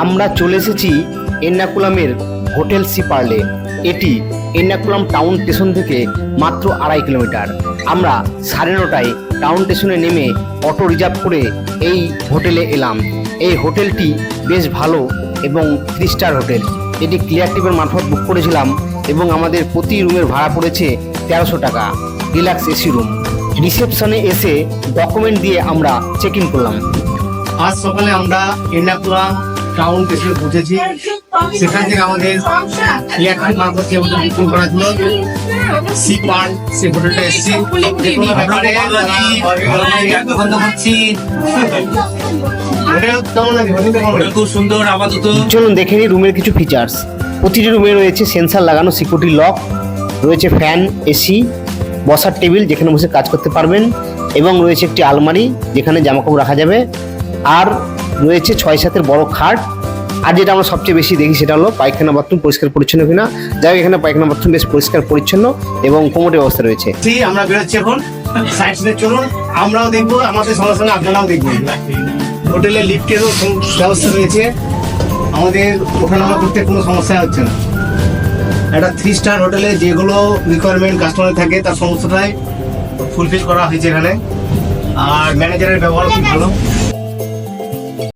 আমরা চলে এসেছি এর্নাকুলামের হোটেল সি পার্লে। এটি এর্নাকুলাম টাউন স্টেশন থেকে মাত্র 2.5 কিলোমিটার। আমরা 9:30টায় টাউন স্টেশনে নেমে অটো রিজার্ভ করে এই হোটেলে এলাম। এই হোটেলটি বেশ ভালো এবং 3 স্টার হোটেল। এটি ক্লিয়ারটিপের মারফত বুক করেছিলাম এবং আমাদের প্রতি রুমের ভাড়া পড়েছে 1300 টাকা, ডিলাক্স এসি রুম। রিসেপশনে এসে ডকুমেন্ট দিয়ে আমরা চেক ইন করলাম। আজ সকালে আমরা এর্নাকুলাম টাউন স্টেশনে পৌঁছেছি। সেখান থেকে আমাদের ক্লিয়ারটিপ মারফত যে হোটেল বুকিং করা ছিল সি পার্ক, সেই হোটেলটা এসেছি। খুব সুন্দর। আপাতত চলুন দেখে নিই রুমের কিছু ফিচার্স। প্রতিটি রুমে রয়েছে সেন্সার লাগানো সিকিউরিটি লক, রয়েছে ফ্যান, এসি, বসার টেবিল যেখানে বসে কাজ করতে পারবেন, এবং রয়েছে একটি আলমারি যেখানে জামাকাপড় রাখা যাবে, আর রয়েছে 6-7 বড় খাট। আর যেটা আমরা সবচেয়ে বেশি দেখি সেটা হলো পায়খানা বাথরুম পরিষ্কার পরিচ্ছন্ন কিনা। যাই হোক, এখানে পায়খানা বাথরুম বেশ পরিষ্কার পরিচ্ছন্ন এবং কোমোটের ব্যবস্থা রয়েছে। আমরা বেরোচ্ছি এখন সাইড সিটে। চলুন আমরাও দেখবো, আমাদের সঙ্গে সঙ্গে আপনারাও দেখবেন। হোটেলে লিফটেরও ব্যবস্থা রয়েছে, আমাদের ওঠানামা করতে কোনো সমস্যা হচ্ছে না। একটা 3 স্টার হোটেলে যেগুলো রিকোয়ারমেন্ট কাস্টমার থাকে তার সমস্তটাই ফুলফিল করা হয়েছে এখানে। আর ম্যানেজারের ব্যবহার খুব ভালো।